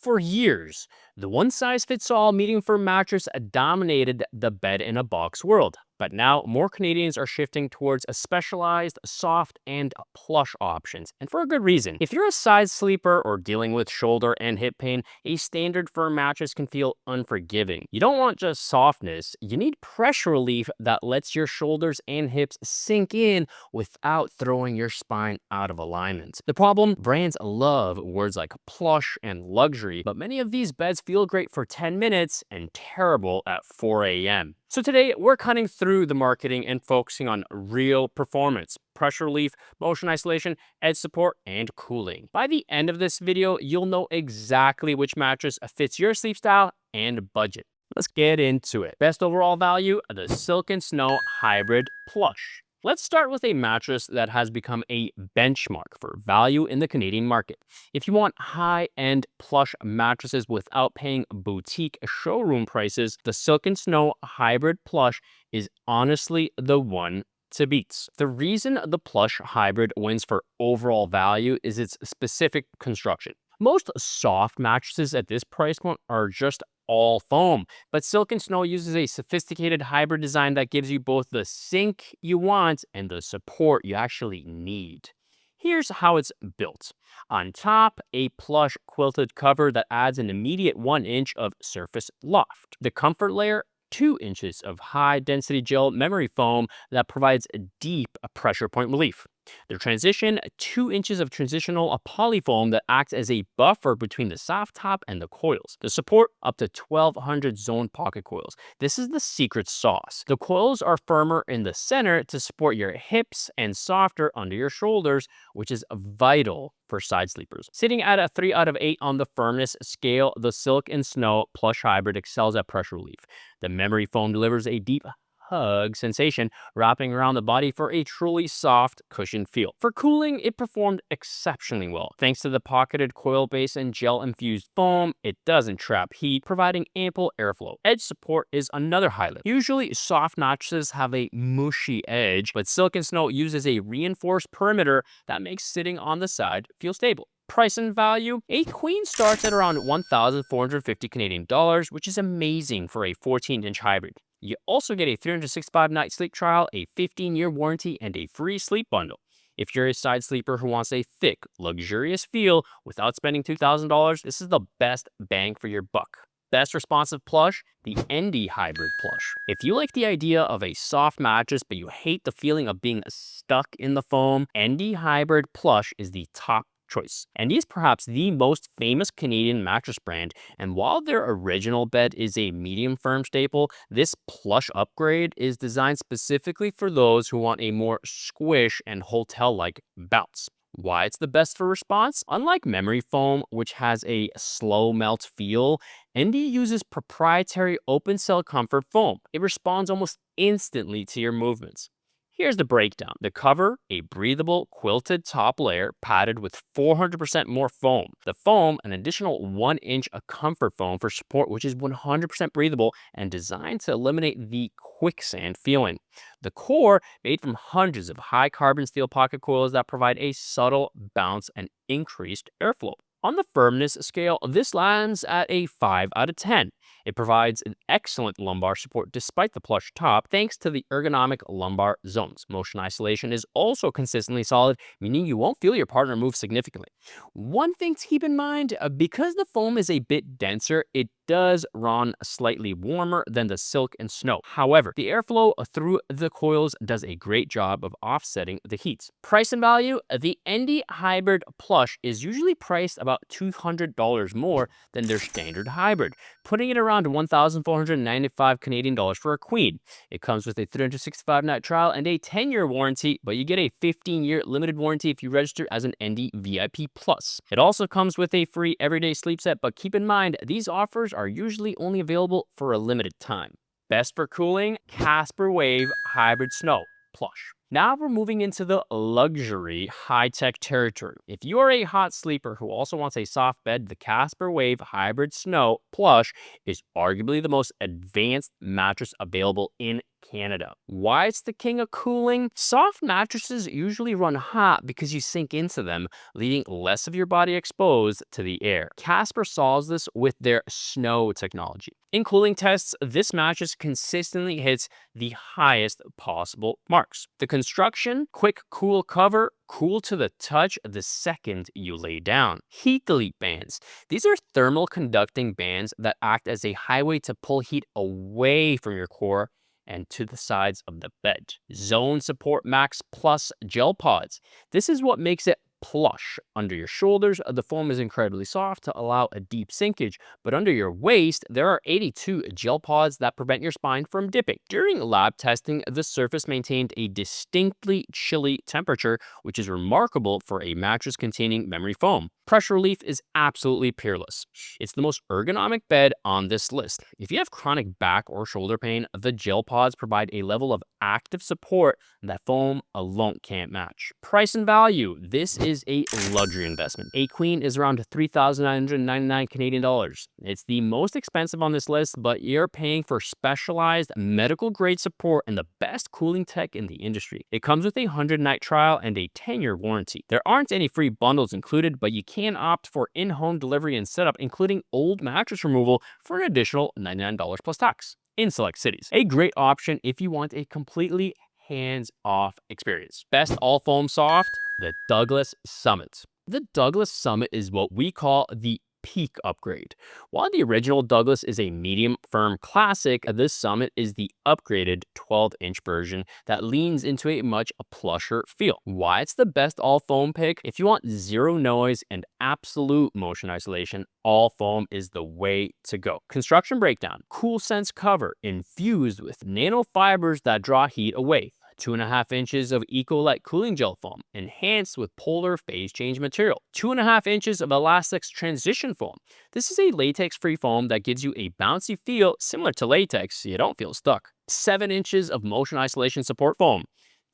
For years, the one-size-fits-all medium firm mattress dominated the bed-in-a-box world. But now, more Canadians are shifting towards a specialized, soft, and plush options, and for a good reason. If you're a side sleeper or dealing with shoulder and hip pain, a standard firm mattress can feel unforgiving. You don't want just softness, you need pressure relief that lets your shoulders and hips sink in without throwing your spine out of alignment. The problem? Brands love words like plush and luxury, but many of these beds feel great for 10 minutes and terrible at 4 a.m. So today, we're cutting through the marketing and focusing on real performance, pressure relief, motion isolation, edge support, and cooling. By the end of this video, you'll know exactly which mattress fits your sleep style and budget. Let's get into it. Best overall value, the Silk & Snow Hybrid Plush. Let's start with a mattress that has become a benchmark for value in the Canadian market. If you want high-end plush mattresses without paying boutique showroom prices, the Silk & Snow Hybrid Plush is honestly the one to beat. The reason the Plush Hybrid wins for overall value is its specific construction. Most soft mattresses at this price point are just all foam, but Silk & Snow uses a sophisticated hybrid design that gives you both the sink you want and the support you actually need. Here's how it's built. On top, a plush quilted cover that adds an immediate 1 inch of surface loft. The comfort layer, 2 inches of high-density gel memory foam that provides deep pressure point relief. The transition, 2 inches of transitional polyfoam that acts as a buffer between the soft top and the coils. The support, up to 1200 zone pocket coils. This is the secret sauce. The coils are firmer in the center to support your hips and softer under your shoulders, which is vital for side sleepers. Sitting at a 3 out of 8 on the firmness scale, the Silk & Snow Plush Hybrid excels at pressure relief. The memory foam delivers a deep hug sensation wrapping around the body for a truly soft cushioned feel. For cooling, it performed exceptionally well. Thanks to the pocketed coil base and gel infused foam, it doesn't trap heat, providing ample airflow. Edge support is another highlight. Usually, soft mattresses have a mushy edge, but Silk & Snow uses a reinforced perimeter that makes sitting on the side feel stable. Price and value, a queen starts at around 1,450 Canadian dollars, which is amazing for a 14-inch hybrid. You also get a 365-night sleep trial, a 15-year warranty, and a free sleep bundle. If you're a side sleeper who wants a thick, luxurious feel without spending $2,000, this is the best bang for your buck. Best responsive plush, the Endy Hybrid Plush. If you like the idea of a soft mattress but you hate the feeling of being stuck in the foam, Endy Hybrid Plush is the top choice. Endy is perhaps the most famous Canadian mattress brand, and while their original bed is a medium firm staple, this plush upgrade is designed specifically for those who want a more squish and hotel-like bounce. Why it's the best for response? Unlike memory foam, which has a slow melt feel, Endy uses proprietary open cell comfort foam. It responds almost instantly to your movements. Here's the breakdown. The cover, a breathable quilted top layer padded with 400% more foam. The foam, an additional 1 inch of comfort foam for support, which is 100% breathable and designed to eliminate the quicksand feeling. The core, made from hundreds of high carbon steel pocket coils that provide a subtle bounce and increased airflow. On the firmness scale, this lands at a 5 out of 10. It provides an excellent lumbar support despite the plush top, thanks to the ergonomic lumbar zones. Motion isolation is also consistently solid, meaning you won't feel your partner move significantly. One thing to keep in mind, because the foam is a bit denser, it does run slightly warmer than the Silk & Snow. However, the airflow through the coils does a great job of offsetting the heat. Price and value, the Endy Hybrid Plush is usually priced about $200 more than their standard hybrid, putting it around 1,495 Canadian dollars for a queen. It comes with a 365-night trial and a 10-year warranty, but you get a 15-year limited warranty if you register as an Endy VIP Plus. It also comes with a free everyday sleep set, but keep in mind, these offers are usually only available for a limited time. Best for cooling, Casper Wave Hybrid Snow Plush. Now we're moving into the luxury high-tech territory. If you are a hot sleeper who also wants a soft bed, the Casper Wave Hybrid Snow Plush is arguably the most advanced mattress available in Canada. Why it's the king of cooling? Soft mattresses usually run hot because you sink into them, leaving less of your body exposed to the air. Casper solves this with their snow technology. In cooling tests, this mattress consistently hits the highest possible marks. The construction, quick cool cover, cool to the touch the second you lay down. Heat delete bands. These are thermal conducting bands that act as a highway to pull heat away from your core and to the sides of the bed. Zone Support Max Plus gel pods. This is what makes it plush. Under your shoulders, the foam is incredibly soft to allow a deep sinkage, but under your waist, there are 82 gel pods that prevent your spine from dipping. During lab testing, the surface maintained a distinctly chilly temperature, which is remarkable for a mattress containing memory foam. Pressure relief is absolutely peerless. It's the most ergonomic bed on this list. If you have chronic back or shoulder pain, the gel pods provide a level of active support that foam alone can't match. Price and value. This is a luxury investment. A queen is around 3,999 Canadian dollars. It's the most expensive on this list, but you're paying for specialized medical grade support and the best cooling tech in the industry. It comes with a 100-night trial and a 10-year warranty. There aren't any free bundles included, but you can opt for in-home delivery and setup, including old mattress removal for an additional $99 plus tax in select cities. A great option if you want a completely hands-off experience. Best all-foam soft, the Douglas Summit. The Douglas Summit is what we call the peak upgrade. While the original Douglas is a medium firm classic, this Summit is the upgraded 12-inch version that leans into a much plusher feel. Why it's the best all foam pick? If you want zero noise and absolute motion isolation, all foam is the way to go. Construction breakdown. Cool Sense cover infused with nanofibers that draw heat away. 2.5 inches of Ecolite cooling gel foam, enhanced with polar phase change material. 2.5 inches of Elastics transition foam. This is a latex-free foam that gives you a bouncy feel similar to latex, so you don't feel stuck. 7 inches of motion isolation support foam,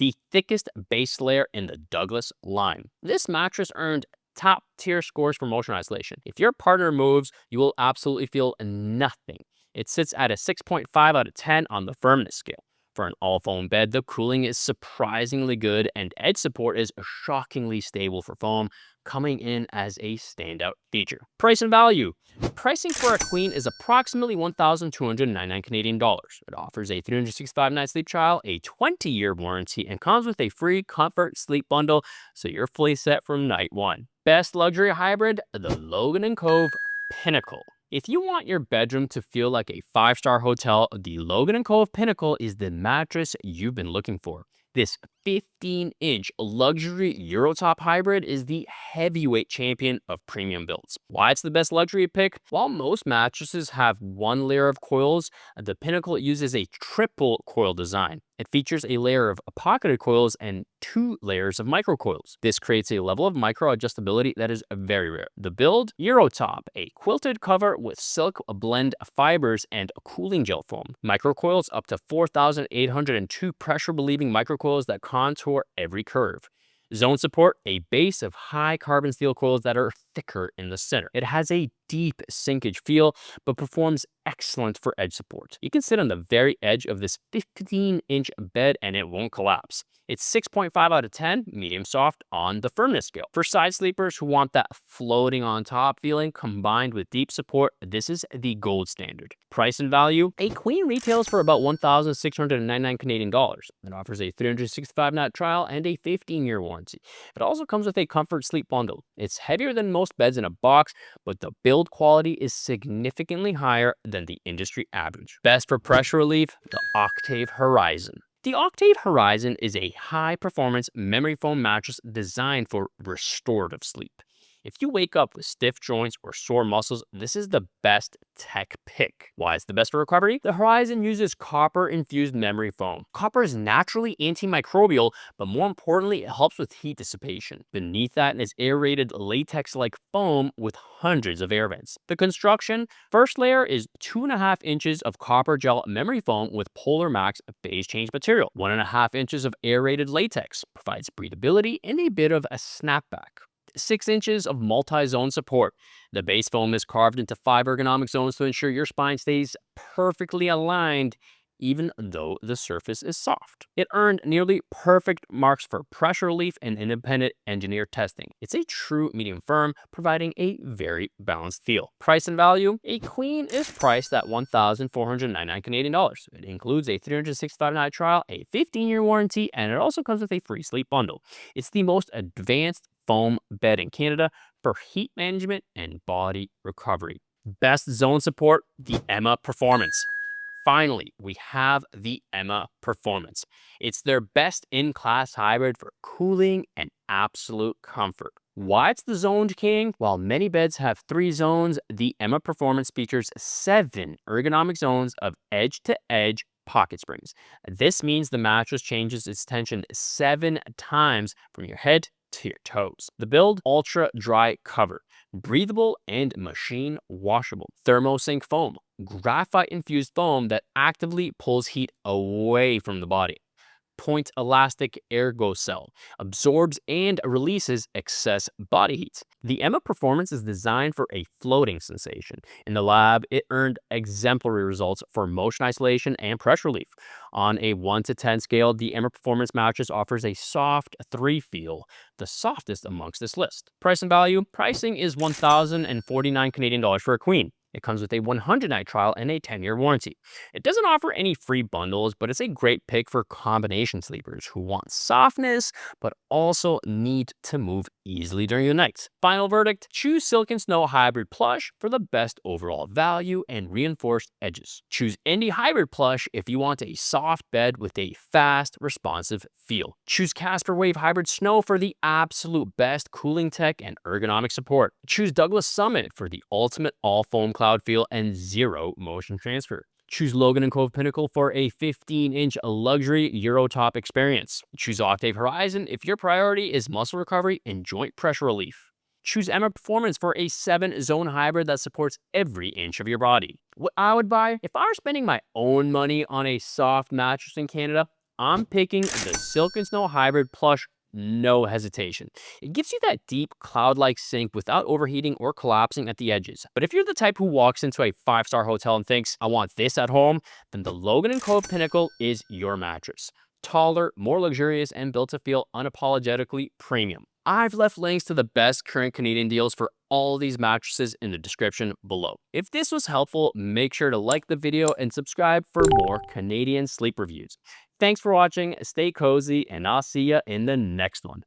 the thickest base layer in the Douglas line. This mattress earned top tier scores for motion isolation. If your partner moves, you will absolutely feel nothing. It sits at a 6.5 out of 10 on the firmness scale. For an all-foam bed, the cooling is surprisingly good and edge support is shockingly stable for foam, coming in as a standout feature. Price and value. Pricing for a queen is approximately 1,299 Canadian dollars. It offers a 365-night sleep trial, a 20-year warranty, and comes with a free comfort sleep bundle, so you're fully set from night one. Best luxury hybrid, the Logan and Cove Pinnacle. If you want your bedroom to feel like a 5-star hotel, the Logan & Cove Pinnacle is the mattress you've been looking for. This 15-inch luxury Eurotop hybrid is the heavyweight champion of premium builds. Why it's the best luxury pick? While most mattresses have one layer of coils, the Pinnacle uses a triple coil design. It features a layer of pocketed coils and 2 layers of microcoils. This creates a level of micro adjustability that is very rare. The build, Eurotop, a quilted cover with silk blend fibers and cooling gel foam. Microcoils up to 4,802 pressure relieving microcoils that contour every curve. Zone support, a base of high carbon steel coils that are thicker in the center. It has a deep sinkage feel, but performs excellent for edge support. You can sit on the very edge of this 15-inch bed and it won't collapse. It's 6.5 out of 10, medium soft on the firmness scale. For side sleepers who want that floating on top feeling combined with deep support, this is the gold standard. Price and value, a queen retails for about 1,699 Canadian dollars. It offers a 365-night trial and a 15-year warranty. It also comes with a comfort sleep bundle. It's heavier than most beds in a box, but the build quality is significantly higher than the industry average. Best for pressure relief, the Octave Horizon. The Octave Horizon is a high-performance memory foam mattress designed for restorative sleep. If you wake up with stiff joints or sore muscles, this is the best tech pick. Why is the best for recovery? The Horizon uses copper-infused memory foam. Copper is naturally antimicrobial, but more importantly, it helps with heat dissipation. Beneath that is aerated latex-like foam with hundreds of air vents. The construction: first layer is 2.5 inches of copper gel memory foam with Polar Max phase change material. 1.5 inches of aerated latex provides breathability and a bit of a snapback. 6 inches of multi-zone support. The base foam is carved into 5 ergonomic zones to ensure your spine stays perfectly aligned even though the surface is soft. It earned nearly perfect marks for pressure relief and independent engineer testing. It's a true medium firm, providing a very balanced feel. Price and value: a queen is priced at 1,499 Canadian dollars. It includes a 365-night trial, a 15-year warranty, and it also comes with a free sleep bundle. It's the most advanced foam bed in Canada for heat management and body recovery. Best zone support: the Emma Performance. Finally, we have the Emma Performance. It's their best in-class hybrid for cooling and absolute comfort. Why it's the zoned king? While many beds have 3 zones, the Emma Performance features 7 ergonomic zones of edge-to-edge pocket springs. This means the mattress changes its tension 7 times from your head to your toes. The build: ultra dry cover, breathable and machine washable. Thermosync foam, graphite infused foam that actively pulls heat away from the body. Point elastic ergo cell, absorbs and releases excess body heat. The Emma Performance is designed for a floating sensation. In the lab, it earned exemplary results for motion isolation and pressure relief. On a 1 to 10 scale, the Emma Performance mattress offers a soft 3 feel, the softest amongst this list. Price and value: pricing is 1,049 Canadian dollars for a queen. It comes with a 100-night trial and a 10-year warranty. It doesn't offer any free bundles, but it's a great pick for combination sleepers who want softness, but also need to move easily during the night. Final verdict: choose Silk & Snow Hybrid Plush for the best overall value and reinforced edges. Choose Endy Hybrid Plush if you want a soft bed with a fast, responsive feel. Choose Casper Wave Hybrid Snow for the absolute best cooling tech and ergonomic support. Choose Douglas Summit for the ultimate all-foam cloud feel and zero motion transfer. Choose Logan and Cove Pinnacle for a 15-inch luxury Eurotop experience. Choose Octave Horizon if your priority is muscle recovery and joint pressure relief. Choose Emma Performance for a 7-zone hybrid that supports every inch of your body. What I would buy? If I were spending my own money on a soft mattress in Canada, I'm picking the Silk & Snow Hybrid Plush. No hesitation. It gives you that deep cloud-like sink without overheating or collapsing at the edges. But if you're the type who walks into a 5-star hotel and thinks, "I want this at home," then the Logan and Cove Pinnacle is your mattress. Taller, more luxurious, and built to feel unapologetically premium. I've left links to the best current Canadian deals for all these mattresses in the description below. If this was helpful, make sure to like the video and subscribe for more Canadian sleep reviews. Thanks for watching, stay cozy, and I'll see you in the next one.